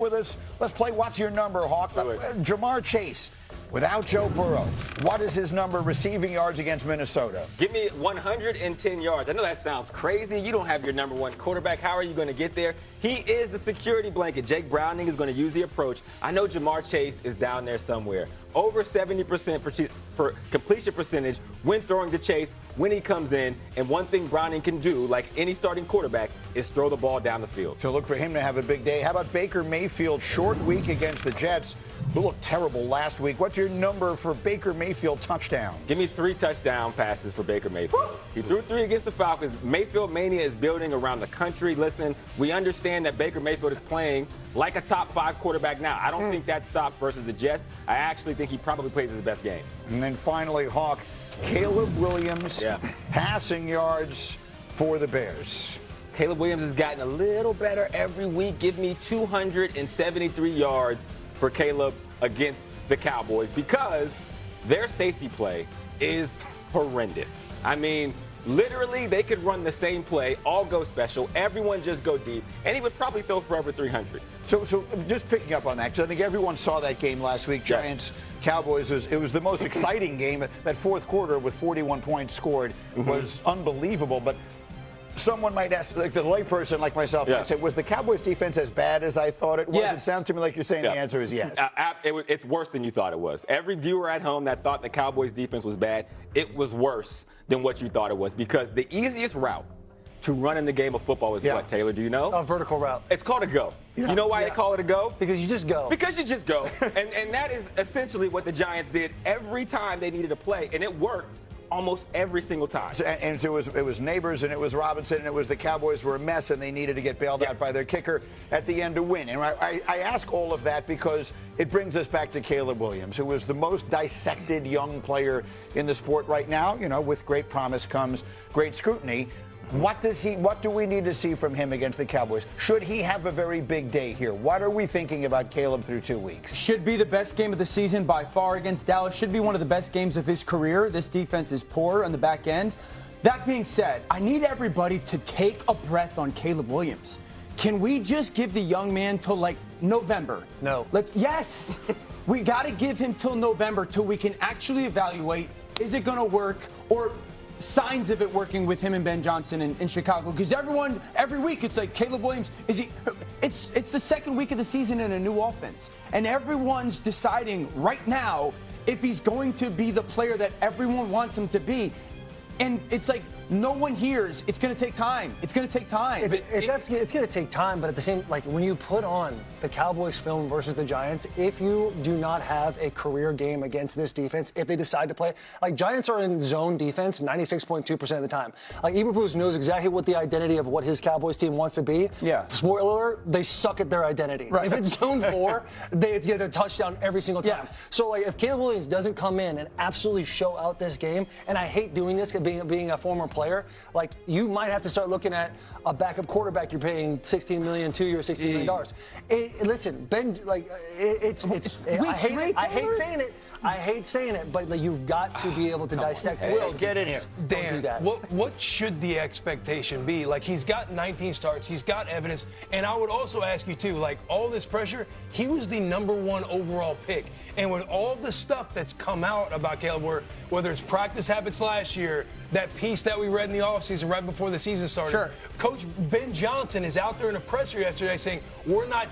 With us, let's play What's Your Number, Hawk. Jamar Chase, without Joe Burrow, what is his number receiving yards against Minnesota? Give me 110 yards. I know that sounds crazy. You don't have your number one quarterback. How are you going to get there? He is the security blanket. Jake Browning is going to use the approach. I know Jamar Chase is down there somewhere. Over 70% per completion percentage when throwing to Chase when he comes in. And one thing Browning can do, like any starting quarterback, is throw the ball down the field. So look for him to have a big day. How about Baker Mayfield? Short week against the Jets, who looked terrible last week. What's your number for Baker Mayfield touchdowns? Give me 3 touchdown passes for Baker Mayfield. He threw 3 against the Falcons. Mayfield mania is building around the country. Listen, we understand that Baker Mayfield is playing like a top 5 quarterback now. I don't think that stops versus the Jets. I actually think he probably plays his best game. And then finally, Hawk, Caleb Williams, passing yards for the Bears. Caleb Williams has gotten a little better every week. Give me 273 yards for Caleb against the Cowboys because their safety play is horrendous. I mean, literally, they could run the same play, all go special, everyone just go deep, and he would probably throw for over 300. So just picking up on that, because I think everyone saw that game last week, Giants, Cowboys. It was the most exciting game. That fourth quarter with 41 points scored was unbelievable, but someone might ask, like the layperson like myself, might say, was the Cowboys defense as bad as I thought it was? Yes. It sounds to me like you're saying the answer is yes. It's worse than you thought it was. Every viewer at home that thought the Cowboys defense was bad, it was worse than what you thought it was because the easiest route to run in the game of football is what, Taylor? Do you know? A vertical route. It's called a go. You know why they call it a go? Because you just go. Because you just go. and that is essentially what the Giants did every time they needed a play, and it worked almost every single time. And it was Neighbors and it was Robinson and it was the Cowboys were a mess and they needed to get bailed out by their kicker at the end to win. And I ask all of that because it brings us back to Caleb Williams, who was the most dissected young player in the sport right now. You know, with great promise comes great scrutiny. What do we need to see from him against the Cowboys? Should he have a very big day here? What are we thinking about Caleb through 2 weeks? Should be the best game of the season by far against Dallas. Should be one of the best games of his career. This defense is poor on the back end. That being said, I need everybody to take a breath on Caleb Williams. Can we just give the young man till like November? No. Yes. We got to give him till November till we can actually evaluate, is it going to work, or signs of it working with him and Ben Johnson in Chicago, because every week it's like Caleb Williams, it's the second week of the season in a new offense, and everyone's deciding right now if he's going to be the player that everyone wants him to be, and it's like no one hears. It's going to take time. It's going to take time. It's going to take time, but at the same, like when you put on the Cowboys film versus the Giants, if you do not have a career game against this defense, if they decide to play, like Giants are in zone defense 96.2% of the time. Like Eberflus knows exactly what the identity of what his Cowboys team wants to be. Yeah. Spoiler alert, they suck at their identity. Right. If it's zone 4, it's get a touchdown every single time. Yeah. So like if Caleb Williams doesn't come in and absolutely show out this game, and I hate doing this being a former player, like you might have to start looking at a backup quarterback you're paying $16 million, 2 years, $16 million. Listen, Ben, like I hate saying it, but like, you've got to be able to dissect. Will, get in here. Don't do that. What should the expectation be? Like he's got 19 starts, he's got evidence, and I would also ask you too, like all this pressure, he was the #1 overall pick. And with all the stuff that's come out about Caleb, whether it's practice habits last year, that piece that we read in the offseason right before the season started, Coach Ben Johnson is out there in a presser yesterday saying, we're not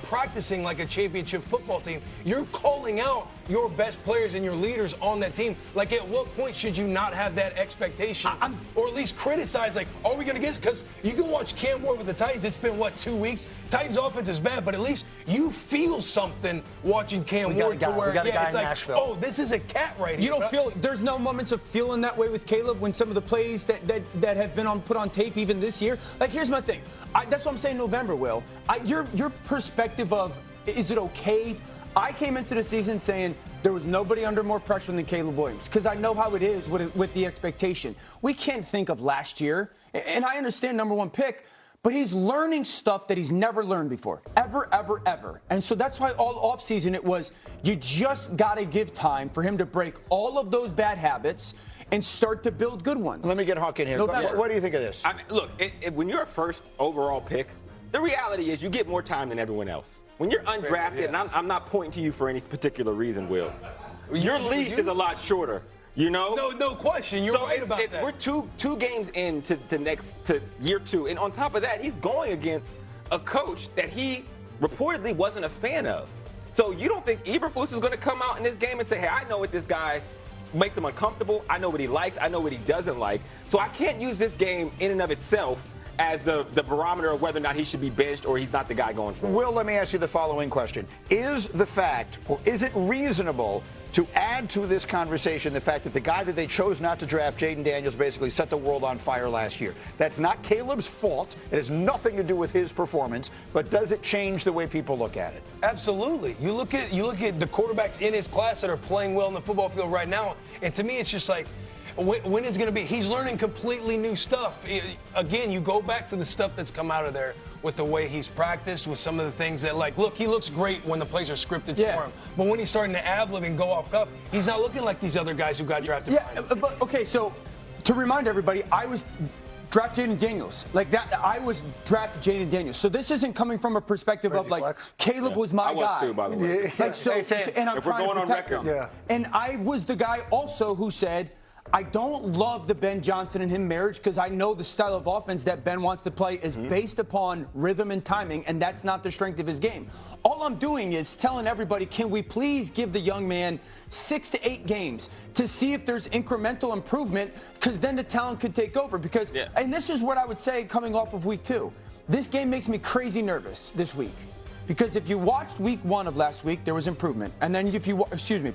practicing like a championship football team. You're calling out your best players and your leaders on that team. Like, at what point should you not have that expectation? Or at least criticize, like, are we going to get, because you can watch Cam Ward with the Titans. It's been, 2 weeks? Titans offense is bad, but at least you feel something watching Cam Ward to where, it's like, Nashville. Oh, this is a cat right here. You don't feel, there's no moments of feeling that way with Caleb when some of the plays that have been put on tape even this year. Like, here's my thing. That's what I'm saying November, Will. Your perspective of, is it okay? I came into the season saying there was nobody under more pressure than Caleb Williams because I know how it is with the expectation. We can't think of last year, and I understand #1 pick, but he's learning stuff that he's never learned before, ever. And so that's why all offseason it was, you just got to give time for him to break all of those bad habits and start to build good ones. Let me get Hawk in here. What do you think of this? I mean, look, when you're a first overall pick, the reality is you get more time than everyone else. when you're undrafted, and I'm not pointing to you for any particular reason, Will, your leash is a lot shorter. You know? No question. You're right about that. We're two games into year 2, and on top of that, he's going against a coach that he reportedly wasn't a fan of. So you don't think Eberflus is going to come out in this game and say, hey, I know what this guy makes him uncomfortable. I know what he likes. I know what he doesn't like. So I can't use this game in and of itself as the barometer of whether or not he should be benched or he's not the guy going forward. Will, let me ask you the following question. Is the fact, or is it reasonable to add to this conversation the fact that the guy that they chose not to draft, Jayden Daniels, basically set the world on fire last year? That's not Caleb's fault. It has nothing to do with his performance, but does it change the way people look at it? Absolutely. You look at the quarterbacks in his class that are playing well in the football field right now, and to me it's just like, when is it going to be? He's learning completely new stuff. Again, you go back to the stuff that's come out of there with the way he's practiced, with some of the things that, like, look, he looks great when the plays are scripted for him. But when he's starting to ad-lib and go off cuff, he's not looking like these other guys who got drafted. Yeah, but okay, so to remind everybody, I was drafted Jayden Daniels. Like that, I was drafted Jayden Daniels. So this isn't coming from a perspective of like flex? Caleb was my guy. I was too, by the way. Like so, and I'm if we're trying going to on protect record. him. Yeah. And I was the guy also who said, I don't love the Ben Johnson and him marriage because I know the style of offense that Ben wants to play is based upon rhythm and timing, and that's not the strength of his game. All I'm doing is telling everybody, can we please give the young man 6 to 8 games to see if there's incremental improvement, because then the talent could take over. Because, and this is what I would say coming off of week 2. This game makes me crazy nervous this week. Because if you watched week 1 of last week, there was improvement. And then if you,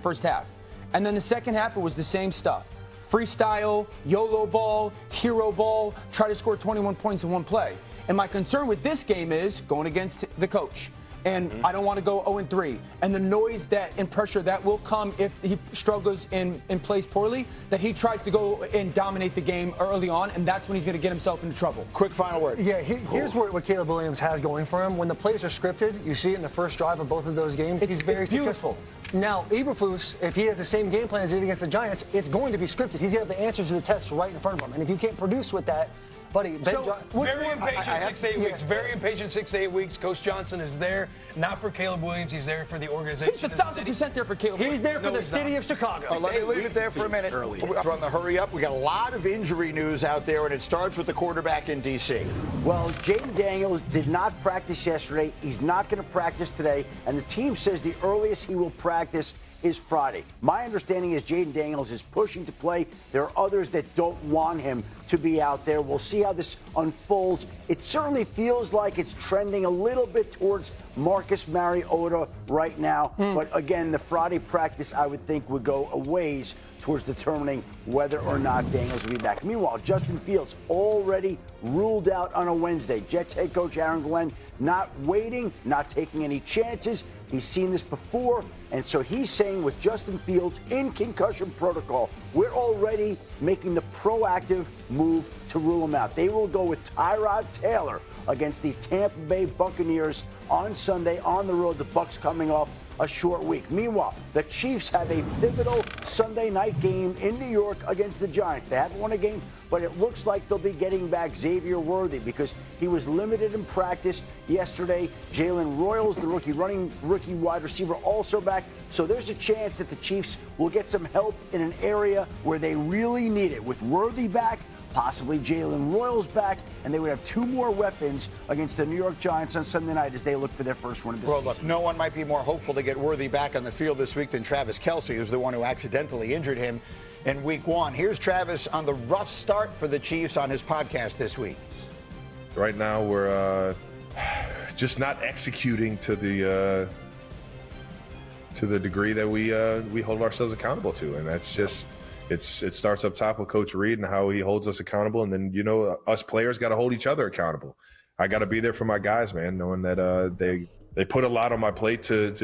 first half. And then the second half, it was the same stuff. Freestyle, YOLO ball, hero ball, try to score 21 points in one play. And my concern with this game is going against the coach. And I don't want to go 0-3. And the noise that and pressure that will come if he struggles and plays poorly, that he tries to go and dominate the game early on, and that's when he's going to get himself into trouble. Quick final word. Yeah, here's what Caleb Williams has going for him. When the plays are scripted, you see it in the first drive of both of those games, he's very successful. Now, Eberflus, if he has the same game plan as he did against the Giants, it's going to be scripted. He's got the answers to the test right in front of him. And if you can't produce with that, buddy, very impatient 6 to 8 weeks. Very impatient 6 to 8 weeks. Coach Johnson is there, not for Caleb Williams. He's there for the organization. He's 1,000% there for Caleb Williams. He's there for the city of Chicago. Let me leave it there for a minute. We're on the hurry up. We got a lot of injury news out there, and it starts with the quarterback in D.C. Well, Jayden Daniels did not practice yesterday. He's not going to practice today, and the team says the earliest he will practice is Friday. My understanding is Jayden Daniels is pushing to play. There are others that don't want him to be out there. We'll see how this unfolds. It certainly feels like it's trending a little bit towards Marcus Mariota right now. But again, the Friday practice, I would think, would go a ways towards determining whether or not Daniels will be back. Meanwhile, Justin Fields already ruled out on a Wednesday. Jets head coach Aaron Glenn not waiting, not taking any chances. He's seen this before, and so he's saying with Justin Fields in concussion protocol, we're already making the proactive move to rule him out. They will go with Tyrod Taylor against the Tampa Bay Buccaneers on Sunday on the road. The Bucs coming off a short week. Meanwhile, the Chiefs have a pivotal Sunday night game in New York against the Giants. They haven't won a game, but it looks like they'll be getting back Xavier Worthy because he was limited in practice yesterday. Jalen Royals, the rookie wide receiver, also back. So there's a chance that the Chiefs will get some help in an area where they really need it. With Worthy back, possibly Jalen Royals back, and they would have 2 more weapons against the New York Giants on Sunday night as they look for their first win of the season. Look, no one might be more hopeful to get Worthy back on the field this week than Travis Kelce, who's the one who accidentally injured him in week 1. Here's Travis on the rough start for the Chiefs on his podcast this week. Right now, we're just not executing to the degree that we hold ourselves accountable to, and that's just it starts up top with Coach Reed and how he holds us accountable, and then us players got to hold each other accountable. I got to be there for my guys, man, knowing that they put a lot on my plate to